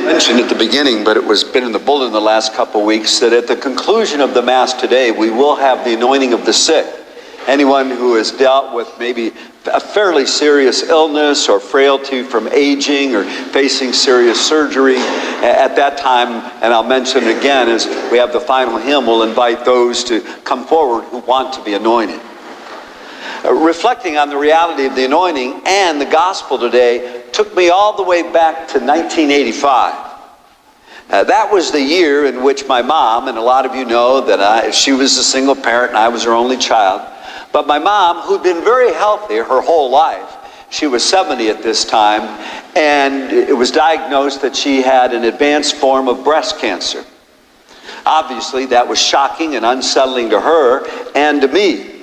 Mentioned at the beginning, but it was been in the bulletin the last couple of weeks, that at the conclusion of the Mass today, we will have the anointing of the sick. Anyone who has dealt with maybe a fairly serious illness or frailty from aging or facing serious surgery, at that time, and I'll mention it again as we have the final hymn, we'll invite those to come forward who want to be anointed. Reflecting on the reality of the anointing and the gospel today took me all the way back to 1985. That was the year in which my mom, and a lot of you know that she was a single parent and I was her only child, but my mom, who'd been very healthy her whole life, she was 70 at this time, and it was diagnosed that she had an advanced form of breast cancer. Obviously, that was shocking and unsettling to her and to me.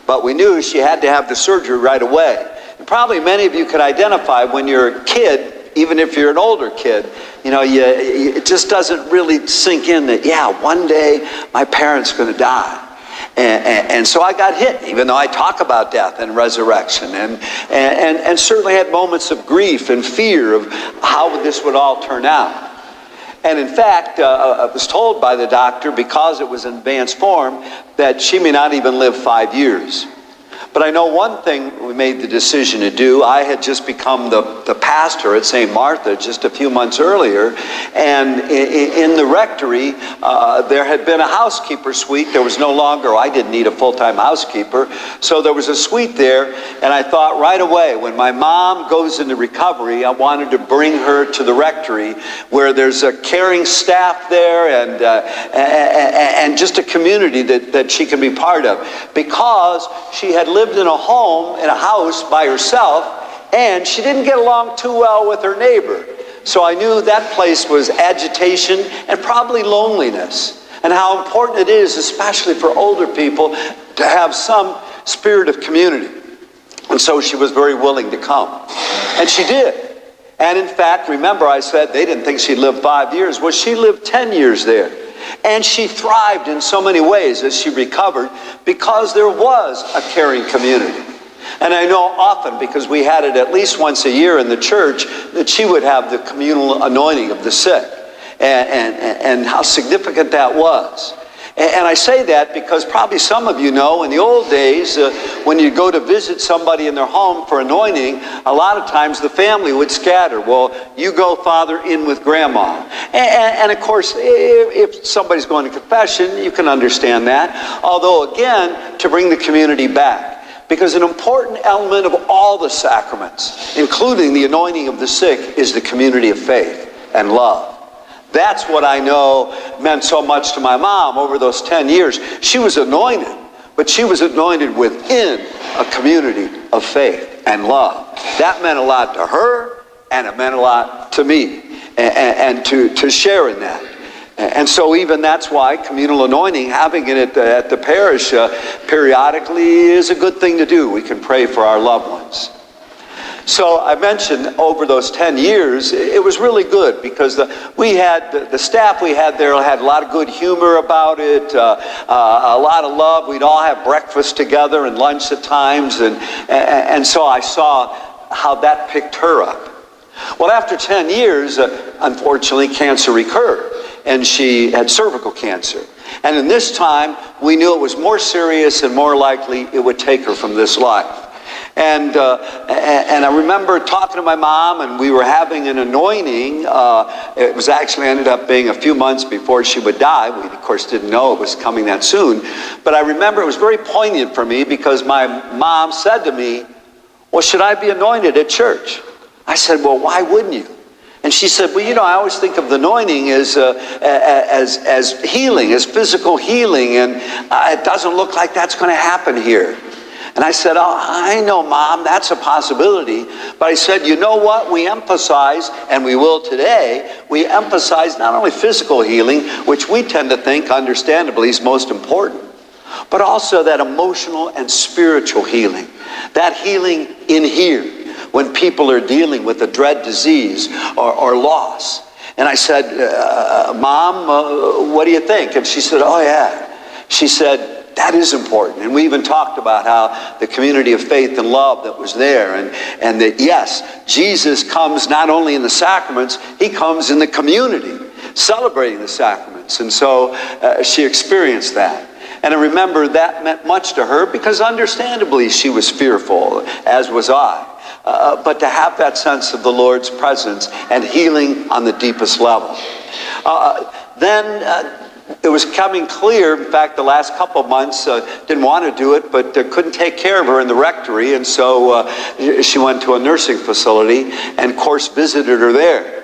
But we knew she had to have the surgery right away. And probably many of you could identify when you're a kid, even if you're an older kid, it just doesn't really sink in that, one day my parent's going to die. And so I got hit, even though I talk about death and resurrection, and certainly had moments of grief and fear of how this would all turn out. And in fact, I was told by the doctor, because it was in advanced form, that she may not even live 5 years. But I know one thing we made the decision to do. I had just become the pastor at St. Martha just a few months earlier, and in the rectory, there had been a housekeeper suite. There was no longer, I didn't need a full-time housekeeper, so there was a suite there, and I thought right away, when my mom goes into recovery, I wanted to bring her to the rectory, where there's a caring staff there and just a community that she can be part of, because she had lived in a home, in a house by herself, and she didn't get along too well with her neighbor. So I knew that place was agitation and probably loneliness, and how important it is, especially for older people, to have some spirit of community. And so she was very willing to come. And she did. And in fact, remember I said they didn't think she'd live 5 years. Well, she lived 10 years there. And she thrived in so many ways as she recovered, because there was a caring community. And I know often, because we had it at least once a year in the church, that she would have the communal anointing of the sick, and how significant that was. And I say that because probably some of you know, in the old days, when you go to visit somebody in their home for anointing, a lot of times the family would scatter. Well, you go, Father, in with Grandma. And of course, if somebody's going to confession, you can understand that. Although, again, to bring the community back. Because an important element of all the sacraments, including the anointing of the sick, is the community of faith and love. That's what I know meant so much to my mom over those 10 years. She was anointed, but she was anointed within a community of faith and love. That meant a lot to her, and it meant a lot to me, and to share in that. And so even that's why communal anointing, having it at the parish periodically, is a good thing to do. We can pray for our loved ones. So I mentioned over those 10 years, it was really good, because the staff we had there had a lot of good humor about it, a lot of love. We'd all have breakfast together and lunch at times, and so I saw how that picked her up. Well, after 10 years, unfortunately, cancer recurred, and she had cervical cancer. And in this time, we knew it was more serious and more likely it would take her from this life. And I remember talking to my mom, and we were having an anointing. It was actually ended up being a few months before she would die. We, of course, didn't know it was coming that soon. But I remember it was very poignant for me, because my mom said to me, well, should I be anointed at church? I said, well, why wouldn't you? And she said, well, I always think of the anointing as healing, as physical healing, and it doesn't look like that's going to happen here. And I said, oh, I know, Mom, that's a possibility. But I said, you know what? We emphasize, and we will today, we emphasize not only physical healing, which we tend to think, understandably, is most important, but also that emotional and spiritual healing. That healing in here, when people are dealing with a dread disease or loss. And I said, Mom, what do you think? And she said, oh, yeah. She said, that is important. And we even talked about how the community of faith and love that was there, and that, yes, Jesus comes not only in the sacraments, he comes in the community, celebrating the sacraments. And so she experienced that. And I remember that meant much to her because understandably she was fearful, as was I. But to have that sense of the Lord's presence and healing on the deepest level. Then it was coming clear, in fact, the last couple of months, didn't want to do it, but couldn't take care of her in the rectory, and so she went to a nursing facility and, of course, visited her there.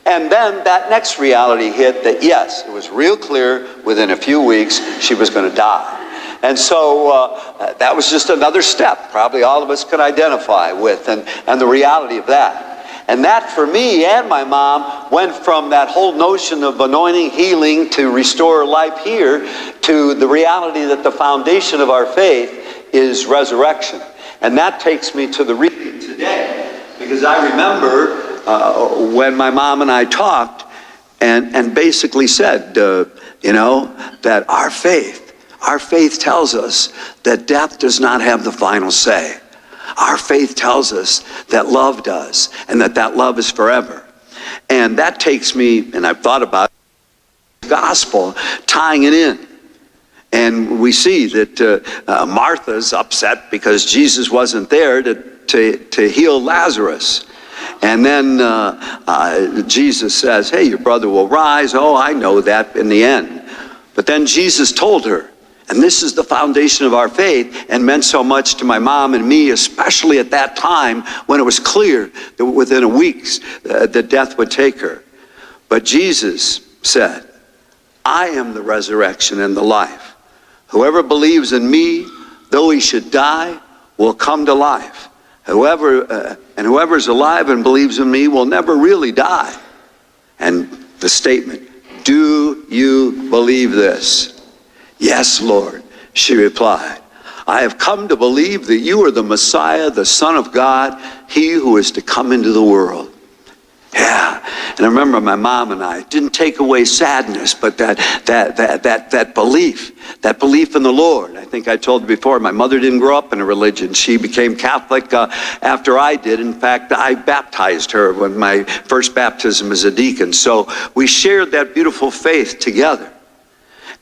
And then that next reality hit that, yes, it was real clear within a few weeks she was going to die. And so that was just another step probably all of us could identify with, and the reality of that. And that for me and my mom went from that whole notion of anointing, healing, to restore life here, to the reality that the foundation of our faith is resurrection. And that takes me to the reading today, because I remember when my mom and I talked and basically said, that our faith tells us that death does not have the final say. Our faith tells us that love does, and that love is forever. And that takes me, and I've thought about the gospel, tying it in. And we see that Martha's upset because Jesus wasn't there to heal Lazarus. And then Jesus says, hey, your brother will rise. Oh, I know that in the end. But then Jesus told her, and this is the foundation of our faith, and meant so much to my mom and me, especially at that time when it was clear that within a week that death would take her. But Jesus said, I am the resurrection and the life. Whoever believes in me, though he should die, will come to life. Whoever is alive and believes in me will never really die. And the statement, do you believe this? Yes, Lord, she replied. I have come to believe that you are the Messiah, the Son of God, he who is to come into the world. Yeah, and I remember my mom and I didn't take away sadness, but that belief in the Lord. I think I told you before, my mother didn't grow up in a religion. She became Catholic after I did. In fact, I baptized her when my first baptism as a deacon. So we shared that beautiful faith together.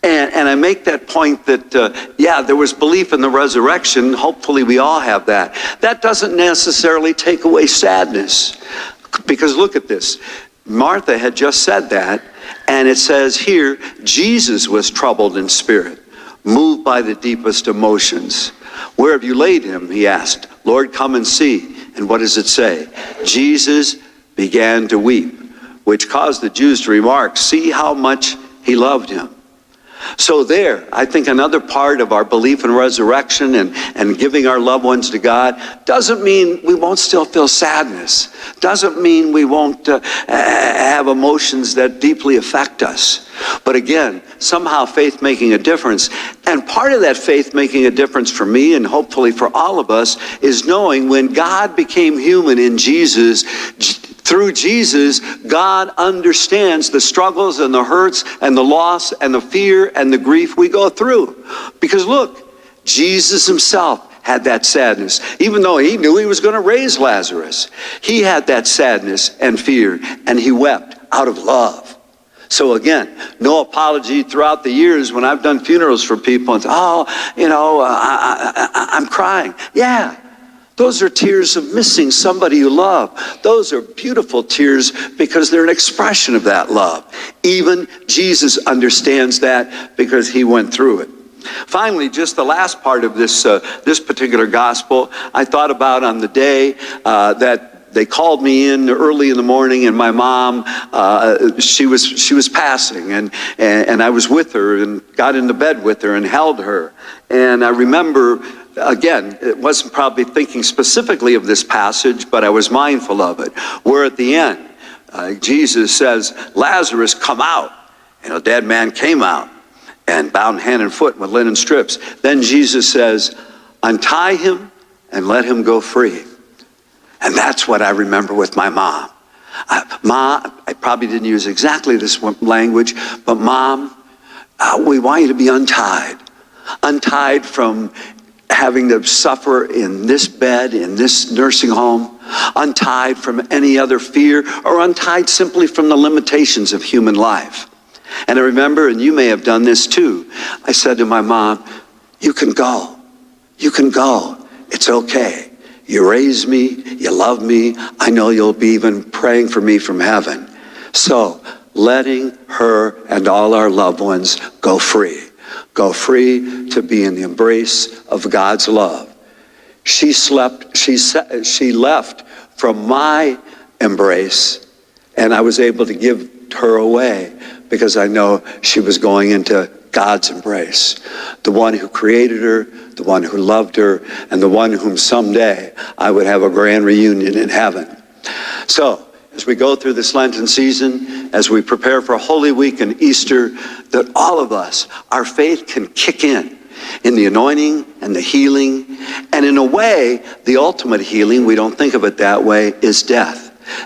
And I make that point that, there was belief in the resurrection. Hopefully we all have that. That doesn't necessarily take away sadness. Because look at this. Martha had just said that, and it says here, Jesus was troubled in spirit, moved by the deepest emotions. Where have you laid him? He asked. Lord, come and see. And what does it say? Jesus began to weep, which caused the Jews to remark, see how much he loved him. So there, I think another part of our belief in resurrection and giving our loved ones to God doesn't mean we won't still feel sadness. Doesn't mean we won't have emotions that deeply affect us. But again, somehow faith making a difference. And part of that faith making a difference for me, and hopefully for all of us, is knowing when God became human in Jesus, through Jesus, God understands the struggles and the hurts and the loss and the fear and the grief we go through. Because look, Jesus himself had that sadness. Even though he knew he was going to raise Lazarus, he had that sadness and fear, and he wept out of love. So again, no apology throughout the years when I've done funerals for people and I'm crying. Yeah. Those are tears of missing somebody you love. Those are beautiful tears because they're an expression of that love. Even Jesus understands that because he went through it. Finally, just the last part of this particular gospel, I thought about on the day that they called me in early in the morning, and my mom, she was passing, and I was with her and got into bed with her and held her. And I remember, again, it wasn't probably thinking specifically of this passage, but I was mindful of it. Where at the end, Jesus says, Lazarus, come out. And a dead man came out and bound hand and foot with linen strips. Then Jesus says, untie him and let him go free. And that's what I remember with my mom. I probably didn't use exactly this language, but Mom, we want you to be untied. untied from having to suffer in this bed, in this nursing home, untied from any other fear, or untied simply from the limitations of human life. And I remember, and you may have done this too, I said to my mom, you can go. You can go. It's okay. You raised me. You love me. I know you'll be even praying for me from heaven. So letting her and all our loved ones go free. Go free to be in the embrace of God's love. She left from my embrace, and I was able to give her away because I know she was going into God's embrace. The one who created her, the one who loved her, and the one whom someday I would have a grand reunion in heaven. So, as we go through this Lenten season, as we prepare for Holy Week and Easter, that all of us, our faith can kick in the anointing and the healing. And in a way, the ultimate healing, we don't think of it that way, is death.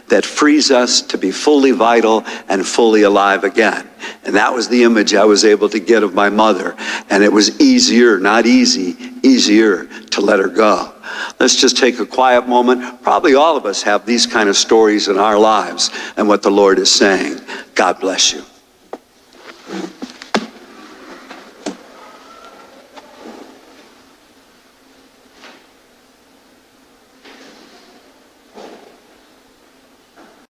That frees us to be fully vital and fully alive again. And that was the image I was able to get of my mother. And it was easier, not easy, easier to let her go. Let's just take a quiet moment. Probably all of us have these kind of stories in our lives and what the Lord is saying. God bless you.